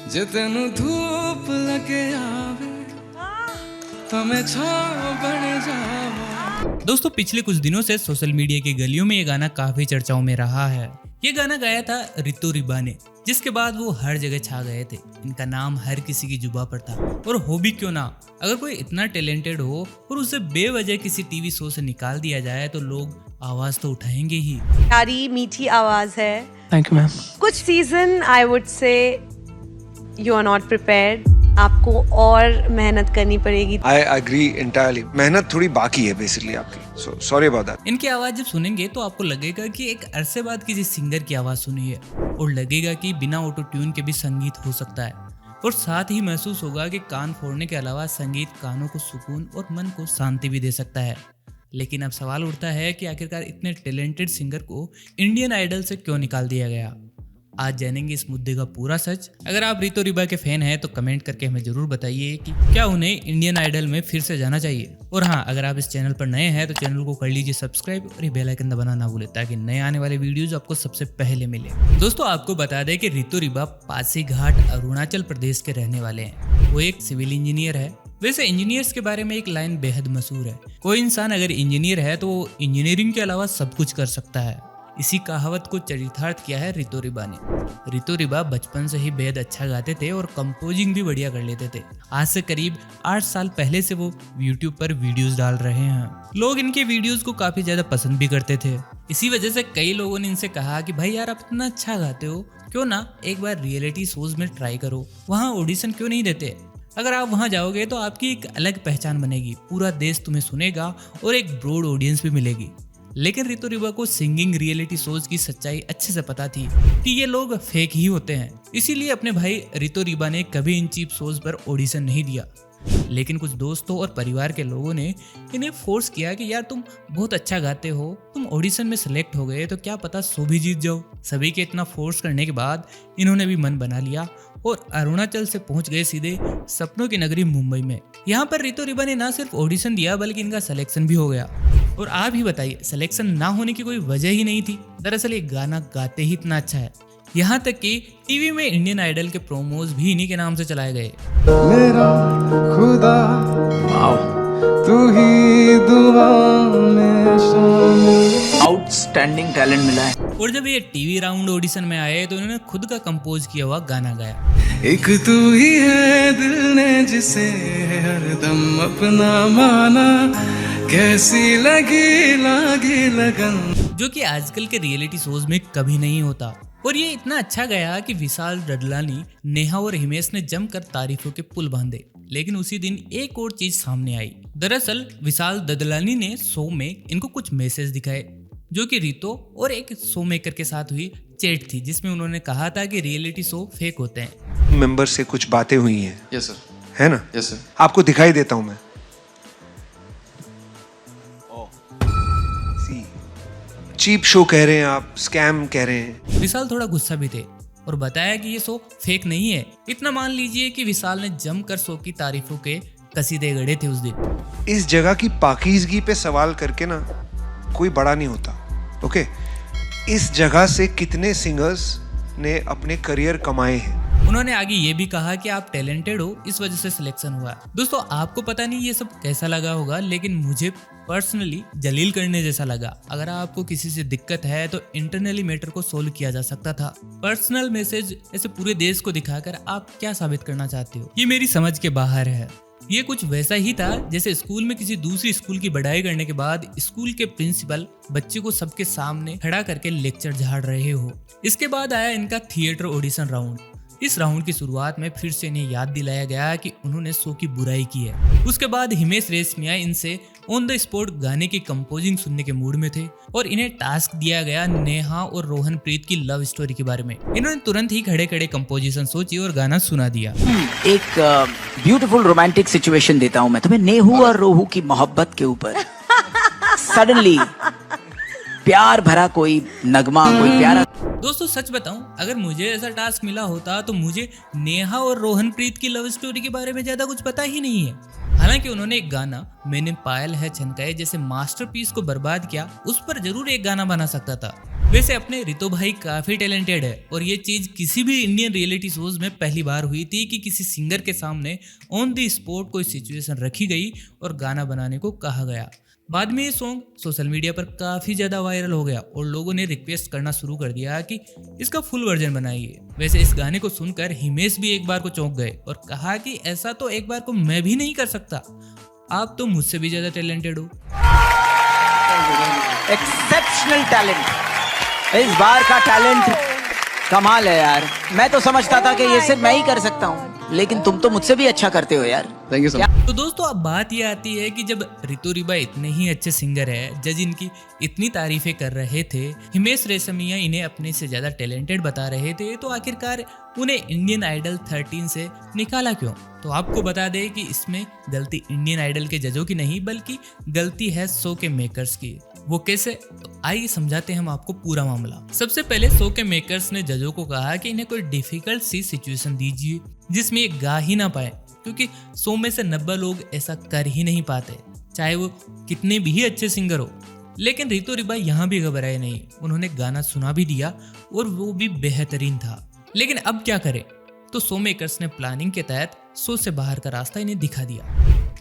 जे तेनू धूप लगे आवे तो मैं छाँव बन जावा। दोस्तों पिछले कुछ दिनों से सोशल मीडिया की गलियों में ये गाना काफी चर्चाओं में रहा है। ये गाना गाया था रितु रिबा ने, जिसके बाद वो हर जगह छा गए थे। इनका नाम हर किसी की जुबां पर था, और हो भी क्यों ना। अगर कोई इतना टैलेंटेड हो और उसे बेवजह किसी टीवी शो से निकाल दिया जाए तो लोग आवाज तो उठाएंगे ही। प्यारी मीठी आवाज है। Thank you ma'am. कुछ season I would say you are not prepared, आपको और मेहनत करनी पड़ेगी। I agree entirely. मेहनत थोड़ी बाकी है बेसिकली आपकी, so sorry about that. इनकी आवाज जब सुनेंगे तो आपको लगेगा कि एक अरसे बाद किसी सिंगर की आवाज सुनी है, और लगेगा कि बिना ऑटो ट्यून के भी संगीत हो सकता है। और साथ ही महसूस होगा कि कान फोड़ने के अलावा संगीत कानों को सुकून और मन को शांति भी दे सकता है। लेकिन अब सवाल उठता है कि आखिरकार इतने टैलेंटेड सिंगर को इंडियन आइडल से क्यों निकाल दिया गया। आज जानेंगे इस मुद्दे का पूरा सच। अगर आप रितु रिबा के फैन हैं तो कमेंट करके हमें जरूर बताइए कि क्या उन्हें इंडियन आइडल में फिर से जाना चाहिए। और हाँ, अगर आप इस चैनल पर नए हैं तो चैनल को कर लीजिए सब्सक्राइब और ये बेल आइकन दबाना ना भूलें, ताकि नए आने वाले वीडियोज आपको सबसे पहले मिले। दोस्तों आपको बता दें कि रितु रिबा पासीघाट अरुणाचल प्रदेश के रहने वाले हैं। वो एक सिविल इंजीनियर है। वैसे इंजीनियर्स के बारे में एक लाइन बेहद मशहूर है, कोई इंसान अगर इंजीनियर है तो वो इंजीनियरिंग के अलावा सब कुछ कर सकता है। इसी कहावत को चरितार्थ किया है रितु रिबा ने। रितु रिबा बचपन से ही बेहद अच्छा गाते थे और कंपोजिंग भी बढ़िया कर लेते थे। आज से करीब 8 साल पहले से वो YouTube पर वीडियोस डाल रहे हैं। लोग इनके वीडियोस को काफी ज्यादा पसंद भी करते थे। इसी वजह से कई लोगों ने इनसे कहा कि भाई यार आप इतना अच्छा गाते हो, क्यों ना एक बार रियलिटी शोज में ट्राई करो, वहाँ ऑडिशन क्यों नहीं देते। अगर आप वहां जाओगे तो आपकी एक अलग पहचान बनेगी, पूरा देश तुम्हें सुनेगा और एक ब्रॉड ऑडियंस भी मिलेगी। लेकिन रितु रिबा को सिंगिंग रियलिटी शोज की सच्चाई अच्छे से पता थी कि ये लोग फेक ही होते हैं। इसीलिए अपने भाई रितु रिबा ने कभी इन चीप शोज पर ऑडिशन नहीं दिया। लेकिन कुछ दोस्तों और परिवार के लोगों ने इन्हें फोर्स किया कि यार तुम बहुत अच्छा गाते हो, तुम ऑडिशन में सिलेक्ट हो गए तो क्या पता शो भी जीत जाओ। सभी के इतना फोर्स करने के बाद इन्होंने भी मन बना लिया और अरुणाचल से पहुंच गए सीधे सपनों की नगरी मुंबई में। यहाँ पर रितु रिबा ने ना सिर्फ ऑडिशन दिया बल्कि इनका सिलेक्शन भी हो गया। और आप ही बताइए, सिलेक्शन ना होने की कोई वजह ही नहीं थी। दरअसल ये गाना गाते ही इतना अच्छा है, यहाँ तक कि टीवी में इंडियन आइडल के प्रोमोज भी इन्हीं के नाम से चलाए गए। मेरा खुदा तू ही दुआ में शामिल। आउटस्टैंडिंग टैलेंट मिला है। और जब ये टीवी राउंड ऑडिशन में आए तो इन्होंने खुद का कंपोज किया हुआ गाना गाया। एक तू ही है दिल ने जिसे हरदम अपना माना, कैसी लगी लगन, जो कि आजकल के रियलिटी शोज में कभी नहीं होता। और ये इतना अच्छा गया कि विशाल ददलानी, नेहा और हिमेश ने जमकर तारीफों के पुल बांधे। लेकिन उसी दिन एक और चीज सामने आई। दरअसल विशाल ददलानी ने शो में इनको कुछ मैसेज दिखाए, जो कि रितो और एक शो मेकर के साथ हुई चैट थी, जिसमें उन्होंने कहा था कि रियलिटी शो फेक होते हैं। मेंबर से कुछ बातें हुई हैं। Yes sir. है ना? Yes sir. आपको दिखाई देता हूं मैं। चीप शो कह रहे हैं आप, स्कैम कह रहे हैं। विशाल थोड़ा गुस्सा भी थे और बताया कि ये शो फेक नहीं है। इतना मान लीजिए कि विशाल ने जमकर शो की तारीफों के कसीदे गढ़े थे उस दिन। इस जगह की पाकीज़गी पे सवाल करके ना कोई बड़ा नहीं होता। ओके, इस जगह से कितने सिंगर्स ने अपने करियर कमाए हैं। उन्होंने आगे ये भी कहा कि आप टैलेंटेड हो, इस वजह से सिलेक्शन हुआ। दोस्तों आपको पता नहीं ये सब कैसा लगा होगा, लेकिन मुझे पर्सनली जलील करने जैसा लगा। अगर आपको किसी से दिक्कत है तो इंटरनली मैटर को सोल्व किया जा सकता था। पर्सनल मैसेज ऐसे पूरे देश को दिखाकर आप क्या साबित करना चाहते हो, ये मेरी समझ के बाहर है। ये कुछ वैसा ही था जैसे स्कूल में किसी दूसरी स्कूल की बढ़ाई करने के बाद स्कूल के प्रिंसिपल बच्चे को सबके सामने खड़ा करके लेक्चर झाड़ रहे हो। इसके बाद आया इनका थिएटर ऑडिशन राउंड। इस राउंड की शुरुआत में फिर से इन्हें याद दिलाया गया कि उन्होंने शो की बुराई की है। उसके बाद हिमेश रेशमिया इनसे ऑन द स्पॉट गाने की कंपोजिंग सुनने के मूड में थे और इन्हें टास्क दिया गया नेहा और रोहनप्रीत की लव स्टोरी के बारे में। इन्होंने तुरंत ही खड़े खड़े कंपोजिशन सोची और गाना सुना दिया। एक ब्यूटीफुल रोमांटिक सिचुएशन देता हूँ मैं तुम्हें, नेहू और रोहू की मोहब्बत के ऊपर। सडनली प्यार भरा कोई नगमा, कोई प्यारा। दोस्तों सच बताऊं, अगर मुझे ऐसा टास्क मिला होता तो मुझे नेहा और रोहनप्रीत की लव स्टोरी के बारे में ज्यादा कुछ पता ही नहीं है। हालांकि उन्होंने एक गाना मैंने पायल है छनकाए जैसे मास्टरपीस को बर्बाद किया, उस पर जरूर एक गाना बना सकता था। वैसे अपने रितो भाई काफी टैलेंटेड है और ये चीज किसी भी इंडियन रियलिटी शोज में पहली बार हुई थी कि किसी सिंगर के सामने ऑन द स्पॉट कोई सिचुएशन रखी गई और गाना बनाने को कहा गया। बाद में ये सॉन्ग सोशल मीडिया पर काफी ज्यादा वायरल हो गया और लोगों ने रिक्वेस्ट करना शुरू कर दिया कि इसका फुल वर्जन बनाइए। वैसे इस गाने को सुनकर हिमेश भी एक बार को चौंक गए और कहा कि ऐसा तो एक बार को मैं भी नहीं कर सकता, आप तो मुझसे भी ज्यादा टैलेंटेड हो। एक्सेप्शनल टैलेंट, इस बार का टैलेंट कमाल है यार। मैं तो समझता था कि ये सिर्फ मैं ही कर सकता हूँ, लेकिन तुम तो मुझसे भी अच्छा करते हो यार। Thank you so much. तो दोस्तों अब बात ये आती है कि जब रितु रिबा इतने ही अच्छे सिंगर है, जज इनकी इतनी तारीफें कर रहे थे, हिमेश रेशमिया इन्हें अपने से ज्यादा टैलेंटेड बता रहे थे, तो आखिरकार उन्हें इंडियन आइडल 13 से निकाला क्यों? तो आपको बता दें कि इसमें गलती इंडियन आइडल के जजों की नहीं बल्कि गलती है शो के मेकर्स की। वो कैसे? तो आइए समझाते हैं हम आपको पूरा मामला। सबसे पहले शो के मेकर्स ने जजों को कहा कि इन्हें कोई डिफिकल्ट सी सिचुएशन दीजिए जिसमें ये गा ही ना पाए, क्योंकि 100 में से 90 लोग ऐसा कर ही नहीं पाते, चाहे वो कितने भी अच्छे सिंगर हो। लेकिन रितु रिबा यहाँ भी घबराए नहीं, उन्होंने गाना सुना भी दिया और वो भी बेहतरीन था। लेकिन अब क्या करें? तो शो मेकर्स ने प्लानिंग के तहत शो से बाहर का रास्ता इन्हें दिखा दिया,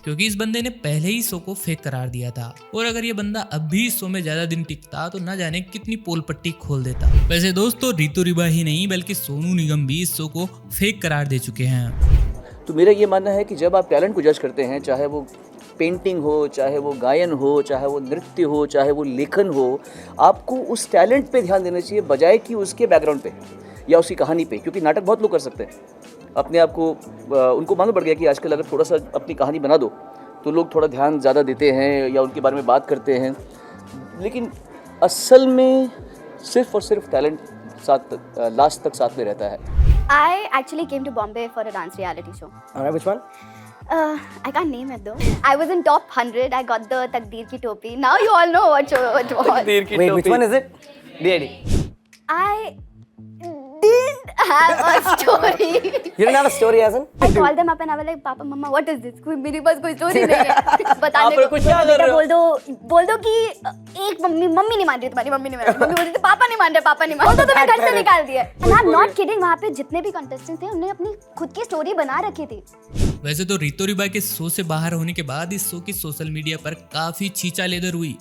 क्योंकि इस बंदे ने पहले ही शो को फेक करार दिया था और अगर ये बंदा अब भी इस शो में ज्यादा दिन टिकता तो ना जाने कितनी पोल पट्टी खोल देता। वैसे दोस्तों रितु रिबा ही नहीं बल्कि सोनू निगम भी इस शो को फेक करार दे चुके हैं। तो मेरा ये मानना है कि जब आप टैलेंट को जज करते हैं, चाहे वो पेंटिंग हो, चाहे वो गायन हो, चाहे वो नृत्य हो, चाहे वो लेखन हो, आपको उस टैलेंट पे ध्यान देना चाहिए बजाय कि उसके बैकग्राउंड पे या उसकी कहानी पे। क्योंकि नाटक बहुत लोग कर सकते हैं, अपने आप को उनको मालूम पड़ गया कि आजकल अगर थोड़ा सा अपनी कहानी बना दो तो लोग थोड़ा ध्यान ज़्यादा देते हैं या उनके बारे में बात करते हैं, लेकिन असल में सिर्फ और सिर्फ टैलेंट लास्ट तक साथ में रहता है। I actually came to Bombay for a dance reality show. Alright, which one? I can't name it though. I was in top 100. I got the Takdeer Ki Topi. Now you all know what show it was. Wait, which one is it? DID. I didn't have a story. You didn't have a story, as in? I called them up and I was like, Papa, Mama, what is this? मेरे पास कोई story नहीं है बताने को। कुछ क्या कर रहे हो? बोल दो कि एक मम्मी नहीं मान रही, तुम्हारी मम्मी नहीं मान रही, मम्मी बोल रही थी पापा नहीं मान रहे, पापा नहीं मान रहे, तो तुम्हें घर से निकाल दिया। And I'm not kidding, वहाँ पे जितने भी कंटेस्टेंट्स थे उन्होंने अपनी खुद की स्टोरी बना रखी थी। वैसे तो रितु रिबा के शो से बाहर होने के बाद इस शो की सोशल मीडिया पर काफी छींचा लेदर हुई।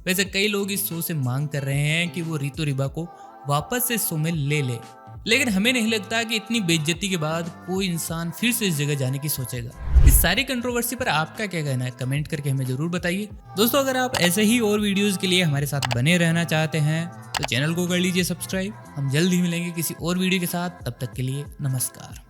वैसे कई लोग इस शो से मांग कर रहे हैं कि वो रितु रिबा को वापस से शो में ले ले, लेकिन हमें नहीं लगता कि इतनी बेइज्जती के बाद कोई इंसान फिर से इस जगह जाने की सोचेगा। इस सारी कंट्रोवर्सी पर आपका क्या कहना है? कमेंट करके हमें जरूर बताइए। दोस्तों अगर आप ऐसे ही और वीडियोस के लिए हमारे साथ बने रहना चाहते हैं तो चैनल को कर लीजिए सब्सक्राइब। हम जल्द ही मिलेंगे किसी और वीडियो के साथ, तब तक के लिए नमस्कार।